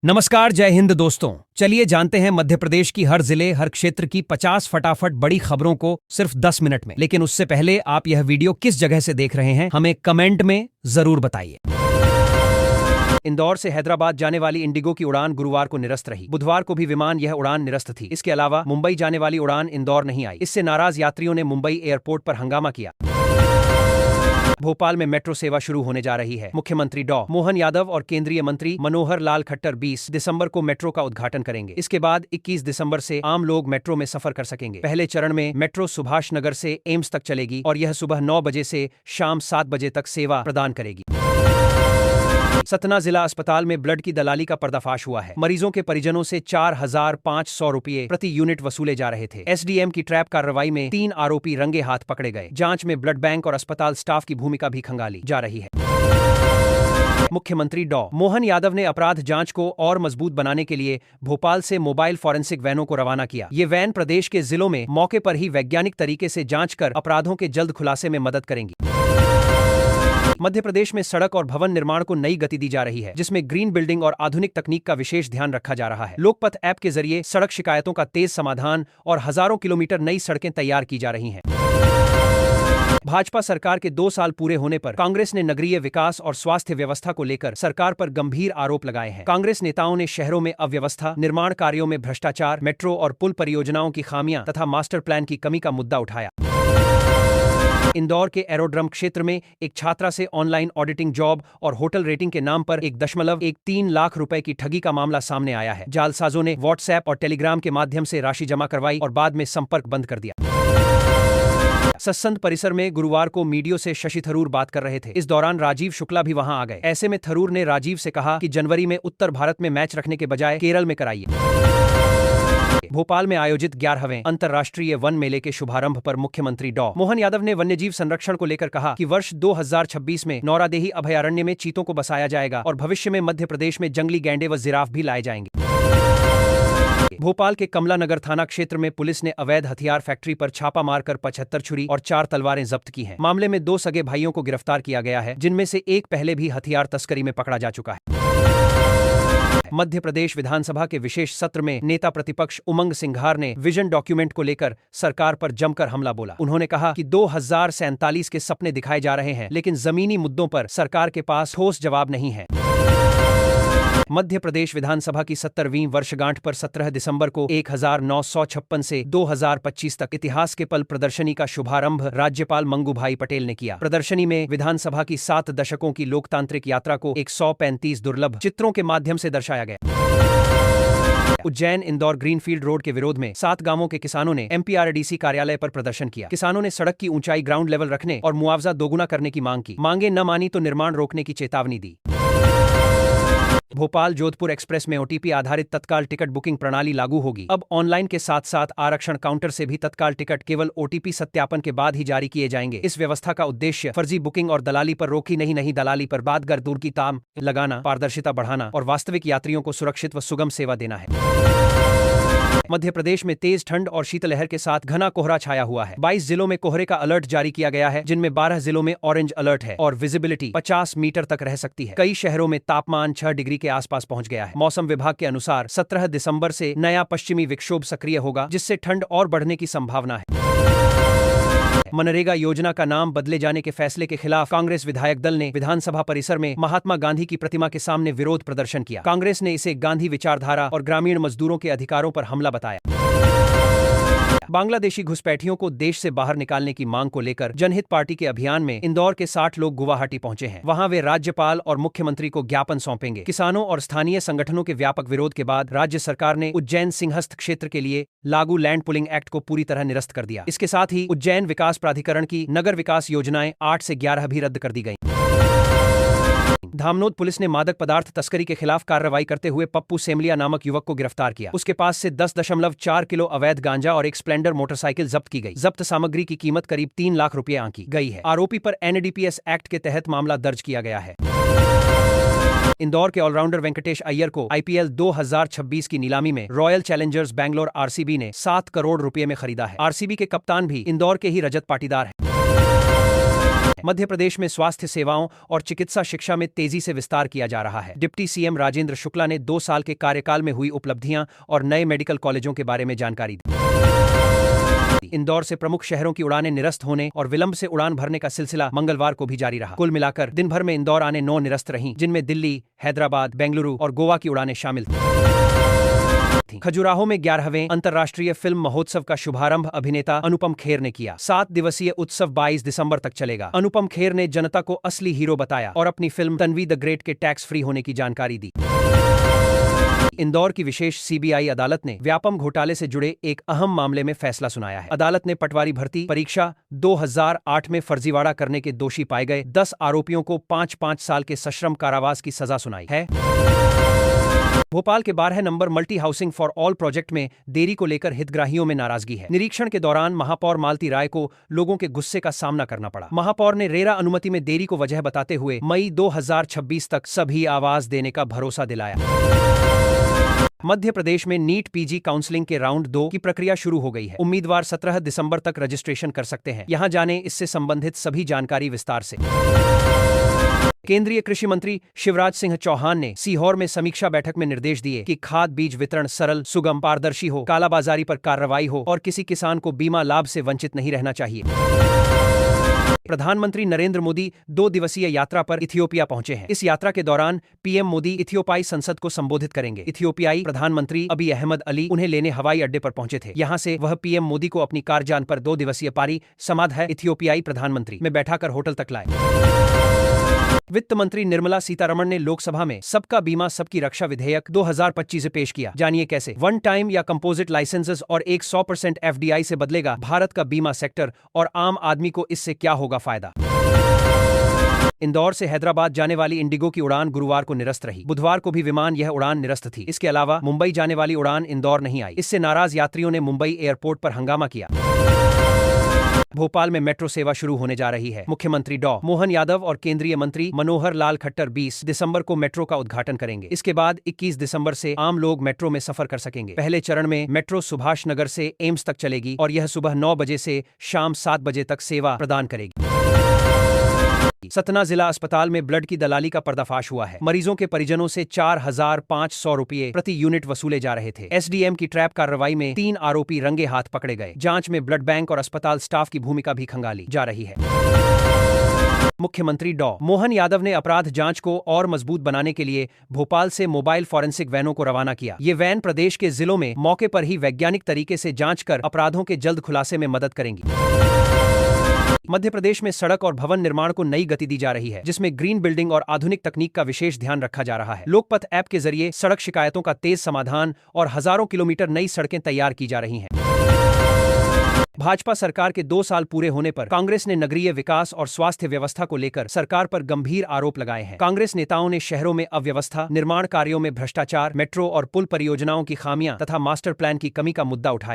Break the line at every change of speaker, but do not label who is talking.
नमस्कार, जय हिंद दोस्तों। चलिए जानते हैं मध्य प्रदेश की हर जिले हर क्षेत्र की 50 फटाफट बड़ी खबरों को सिर्फ 10 मिनट में। लेकिन उससे पहले आप यह वीडियो किस जगह से देख रहे हैं हमें कमेंट में जरूर बताइए। इंदौर से हैदराबाद जाने वाली इंडिगो की उड़ान गुरुवार को निरस्त रही। बुधवार को भी विमान यह उड़ान निरस्त थी। इसके अलावा मुंबई जाने वाली उड़ान इंदौर नहीं आई। इससे नाराज यात्रियों ने मुंबई एयरपोर्ट पर हंगामा किया। भोपाल में मेट्रो सेवा शुरू होने जा रही है। मुख्यमंत्री डॉ मोहन यादव और केंद्रीय मंत्री मनोहर लाल खट्टर 20 दिसंबर को मेट्रो का उद्घाटन करेंगे। इसके बाद 21 दिसंबर से आम लोग मेट्रो में सफर कर सकेंगे। पहले चरण में मेट्रो सुभाष नगर से एम्स तक चलेगी और यह सुबह 9 बजे से शाम 7 बजे तक सेवा प्रदान करेगी। सतना जिला अस्पताल में ब्लड की दलाली का पर्दाफाश हुआ है। मरीजों के परिजनों से 4,500 रुपये प्रति यूनिट वसूले जा रहे थे। एसडीएम की ट्रैप कार्रवाई में 3 आरोपी रंगे हाथ पकड़े गए। जांच में ब्लड बैंक और अस्पताल स्टाफ की भूमिका भी खंगाली जा रही है। मुख्यमंत्री डॉ मोहन यादव ने अपराध जांच को और मजबूत बनाने के लिए भोपाल से मोबाइल फॉरेंसिक वैनों को रवाना किया। ये वैन प्रदेश के जिलों में मौके पर ही वैज्ञानिक तरीके से जांच कर अपराधों के जल्द खुलासे में मदद करेंगी। मध्य प्रदेश में सड़क और भवन निर्माण को नई गति दी जा रही है, जिसमें ग्रीन बिल्डिंग और आधुनिक तकनीक का विशेष ध्यान रखा जा रहा है। लोकपथ ऐप के जरिए सड़क शिकायतों का तेज समाधान और हजारों किलोमीटर नई सड़कें तैयार की जा रही हैं। भाजपा सरकार के 2 साल पूरे होने पर कांग्रेस ने नगरीय विकास और स्वास्थ्य व्यवस्था को लेकर सरकार पर गंभीर आरोप लगाए हैं। कांग्रेस नेताओं ने शहरों में अव्यवस्था, निर्माण कार्यों में भ्रष्टाचार, मेट्रो और पुल परियोजनाओं की खामियां तथा मास्टर प्लान की कमी का मुद्दा उठाया। इंदौर के एरोड्रम क्षेत्र में एक छात्रा से ऑनलाइन ऑडिटिंग जॉब और होटल रेटिंग के नाम पर 1.13 लाख रुपए की ठगी का मामला सामने आया है। जालसाजों ने व्हाट्सएप और टेलीग्राम के माध्यम से राशि जमा करवाई और बाद में संपर्क बंद कर दिया। सत्संग परिसर में गुरुवार को मीडिया से शशि थरूर बात कर रहे थे। इस दौरान राजीव शुक्ला भी वहां आ गए। ऐसे में थरूर ने राजीव से कहा कि जनवरी में उत्तर भारत में मैच रखने के बजाय केरल में कराइए। भोपाल में आयोजित 11वें अंतर्राष्ट्रीय वन मेले के शुभारंभ पर मुख्यमंत्री डॉ मोहन यादव ने वन्यजीव संरक्षण को लेकर कहा कि वर्ष 2026 में नौरादेही अभयारण्य में चीतों को बसाया जाएगा और भविष्य में मध्य प्रदेश में जंगली गैंडे व जिराफ भी लाए जाएंगे। भोपाल के कमला नगर थाना क्षेत्र में पुलिस ने अवैध हथियार फैक्ट्री पर छापा मारकर 75 छुरी और 4 तलवारें जब्त की हैं। मामले में 2 सगे भाइयों को गिरफ्तार किया गया है, जिनमें से एक पहले भी हथियार तस्करी में पकड़ा जा चुका है। मध्य प्रदेश विधानसभा के विशेष सत्र में नेता प्रतिपक्ष उमंग सिंघार ने विजन डॉक्यूमेंट को लेकर सरकार पर जमकर हमला बोला। उन्होंने कहा कि 2047 के सपने दिखाए जा रहे हैं, लेकिन जमीनी मुद्दों पर सरकार के पास ठोस जवाब नहीं है। मध्य प्रदेश विधानसभा की 70वीं वर्षगांठ पर 17 दिसंबर को 1956 से 2025 तक इतिहास के पल प्रदर्शनी का शुभारंभ राज्यपाल मंगू भाई पटेल ने किया। प्रदर्शनी में विधानसभा की 7 दशकों की लोकतांत्रिक यात्रा को 135 दुर्लभ चित्रों के माध्यम से दर्शाया गया। उज्जैन इंदौर ग्रीनफील्ड रोड के विरोध में 7 गांवों के किसानों ने एमपीआरडीसी कार्यालय पर प्रदर्शन किया। किसानों ने सड़क की ऊंचाई ग्राउंड लेवल रखने और मुआवजा दोगुना करने की मांग की। मांगे न मानी तो निर्माण रोकने की चेतावनी दी। भोपाल जोधपुर एक्सप्रेस में ओटीपी आधारित तत्काल टिकट बुकिंग प्रणाली लागू होगी। अब ऑनलाइन के साथ साथ आरक्षण काउंटर से भी तत्काल टिकट केवल ओटीपी सत्यापन के बाद ही जारी किए जाएंगे। इस व्यवस्था का उद्देश्य फर्जी बुकिंग और दलाली पर रोकी नहीं दलाली पर बादगर दूर की ताम लगाना, पारदर्शिता बढ़ाना और वास्तविक यात्रियों को सुरक्षित व सुगम सेवा देना है। मध्य प्रदेश में तेज ठंड और शीतलहर के साथ घना कोहरा छाया हुआ है। 22 जिलों में कोहरे का अलर्ट जारी किया गया है, जिनमें 12 जिलों में ऑरेंज अलर्ट है और विजिबिलिटी 50 मीटर तक रह सकती है। कई शहरों में तापमान 6 डिग्री के आसपास पहुंच गया है। मौसम विभाग के अनुसार 17 दिसंबर से नया पश्चिमी विक्षोभ सक्रिय होगा, जिससे ठंड और बढ़ने की संभावना है। मनरेगा योजना का नाम बदले जाने के फैसले के खिलाफ कांग्रेस विधायक दल ने विधानसभा परिसर में महात्मा गांधी की प्रतिमा के सामने विरोध प्रदर्शन किया। कांग्रेस ने इसे गांधी विचारधारा और ग्रामीण मजदूरों के अधिकारों पर हमला बताया। बांग्लादेशी घुसपैठियों को देश से बाहर निकालने की मांग को लेकर जनहित पार्टी के अभियान में इंदौर के 60 लोग गुवाहाटी पहुंचे हैं। वहां वे राज्यपाल और मुख्यमंत्री को ज्ञापन सौंपेंगे। किसानों और स्थानीय संगठनों के व्यापक विरोध के बाद राज्य सरकार ने उज्जैन सिंहस्थ क्षेत्र के लिए लागू लैंड पुलिंग एक्ट को पूरी तरह निरस्त कर दिया। इसके साथ ही उज्जैन विकास प्राधिकरण की नगर विकास योजनाएं 8 से 11 भी रद्द कर दी गई। धामनोद पुलिस ने मादक पदार्थ तस्करी के खिलाफ कार्रवाई करते हुए पप्पू सेमलिया नामक युवक को गिरफ्तार किया। उसके पास से 10.4 किलो अवैध गांजा और एक स्प्लेंडर मोटरसाइकिल जब्त की गई। जब्त सामग्री की कीमत करीब 3 लाख रुपए आंकी गई है। आरोपी पर एनडीपीएस एक्ट के तहत मामला दर्ज किया गया है। इंदौर के ऑलराउंडर वेंकटेश अय्यर को आईपीएल 2026 की नीलामी में रॉयल चैलेंजर्स बैंगलोर आरसीबी ने 7 करोड़ रुपए में खरीदा है। आरसीबी के कप्तान भी इंदौर के ही रजत पाटीदार हैं। मध्य प्रदेश में स्वास्थ्य सेवाओं और चिकित्सा शिक्षा में तेजी से विस्तार किया जा रहा है। डिप्टी सीएम राजेंद्र शुक्ला ने 2 साल के कार्यकाल में हुई उपलब्धियां और नए मेडिकल कॉलेजों के बारे में जानकारी दी। इंदौर से प्रमुख शहरों की उड़ानें निरस्त होने और विलंब से उड़ान भरने का सिलसिला मंगलवार को भी जारी रहा। कुल मिलाकर दिन भर में इंदौर आने 9 निरस्त रहीं, जिनमें दिल्ली, हैदराबाद, बेंगलुरु और गोवा की उड़ानें शामिल थीं। खजुराहो में 11वें अंतर्राष्ट्रीय फिल्म महोत्सव का शुभारंभ अभिनेता अनुपम खेर ने किया। 7 दिवसीय उत्सव 22 दिसंबर तक चलेगा। अनुपम खेर ने जनता को असली हीरो बताया और अपनी फिल्म तन्वी द ग्रेट के टैक्स फ्री होने की जानकारी दी। इंदौर की विशेष सीबीआई अदालत ने व्यापम घोटाले से जुड़े एक अहम मामले में फैसला सुनाया है। अदालत ने पटवारी भर्ती परीक्षा 2008 में फर्जीवाड़ा करने के दोषी पाए गए 10 आरोपियों को 5-5 साल के सश्रम कारावास की सजा सुनाई है। भोपाल के 12 number multi housing for all project में देरी को लेकर हितग्राहियों में नाराजगी है। निरीक्षण के दौरान महापौर मालती राय को लोगों के गुस्से का सामना करना पड़ा। महापौर ने रेरा अनुमति में देरी को वजह बताते हुए मई 2026 तक सभी आवास देने का भरोसा दिलाया। मध्य प्रदेश में नीट पीजी काउंसलिंग के राउंड 2 की प्रक्रिया शुरू हो गई है। उम्मीदवार 17 दिसंबर तक रजिस्ट्रेशन कर सकते हैं। यहां जानें इससे संबंधित सभी जानकारी विस्तार से। केंद्रीय कृषि मंत्री शिवराज सिंह चौहान ने सीहोर में समीक्षा बैठक में निर्देश दिए कि खाद बीज वितरण सरल, सुगम, पारदर्शी हो, कालाबाजारी पर कार्रवाई हो और किसी किसान को बीमा लाभ से वंचित नहीं रहना चाहिए। प्रधानमंत्री नरेंद्र मोदी 2 दिवसीय यात्रा पर इथियोपिया पहुंचे हैं। इस यात्रा के दौरान पीएम मोदी इथियोपियाई संसद को संबोधित करेंगे। इथियोपियाई प्रधानमंत्री अबी अहमद अली उन्हें लेने हवाई अड्डे पर पहुंचे थे। यहां से वह पीएम मोदी को अपनी कारजान पर 2 दिवसीय पारी समाध है इथियोपियाई प्रधानमंत्री में बैठाकर होटल तक लाए। वित्त मंत्री निर्मला सीतारमण ने लोकसभा में सबका बीमा सबकी रक्षा विधेयक 2025 पेश किया। जानिए कैसे। 1 टाइम या कंपोजिट लाइसेंसेस और एक 100% एफडीआई से बदलेगा भारत का बीमा सेक्टर और आम आदमी को इससे क्या होगा फायदा। इंदौर से हैदराबाद जाने वाली इंडिगो की उड़ान गुरुवार को निरस्त रही। बुधवार को भी विमान यह उड़ान निरस्त थी। इसके अलावा मुंबई जाने वाली उड़ान इंदौर नहीं आई। इससे नाराज यात्रियों ने मुंबई एयरपोर्ट पर हंगामा किया। भोपाल में मेट्रो सेवा शुरू होने जा रही है। मुख्यमंत्री डॉ. मोहन यादव और केंद्रीय मंत्री मनोहर लाल खट्टर 20 दिसंबर को मेट्रो का उद्घाटन करेंगे। इसके बाद 21 दिसंबर से आम लोग मेट्रो में सफर कर सकेंगे। पहले चरण में मेट्रो सुभाष नगर से एम्स तक चलेगी और यह सुबह 9 बजे से शाम 7 बजे तक सेवा प्रदान करेगी। सतना जिला अस्पताल में ब्लड की दलाली का पर्दाफाश हुआ है। मरीजों के परिजनों से 4,500 रुपये प्रति यूनिट वसूले जा रहे थे। एसडीएम की ट्रैप कार्रवाई में 3 आरोपी रंगे हाथ पकड़े गए। जांच में ब्लड बैंक और अस्पताल स्टाफ की भूमिका भी खंगाली जा रही है। मुख्यमंत्री डॉ. मोहन यादव ने अपराध जांच को और मजबूत बनाने के लिए भोपाल से मोबाइल फॉरेंसिक वैनों को रवाना किया। ये वैन प्रदेश के जिलों में मौके पर ही वैज्ञानिक तरीके से जांच कर अपराधों के जल्द खुलासे में मदद करेंगी। मध्य प्रदेश में सड़क और भवन निर्माण को नई गति दी जा रही है, जिसमें ग्रीन बिल्डिंग और आधुनिक तकनीक का विशेष ध्यान रखा जा रहा है। लोकपथ ऐप के जरिए सड़क शिकायतों का तेज समाधान और हजारों किलोमीटर नई सड़कें तैयार की जा रही हैं। भाजपा सरकार के 2 साल पूरे होने पर कांग्रेस ने नगरीय विकास और स्वास्थ्य व्यवस्था को लेकर सरकार पर गंभीर आरोप लगाए हैं। कांग्रेस नेताओं ने शहरों में अव्यवस्था, निर्माण कार्यों में भ्रष्टाचार, मेट्रो और पुल परियोजनाओं की खामियां तथा मास्टर प्लान की कमी का मुद्दा उठाया।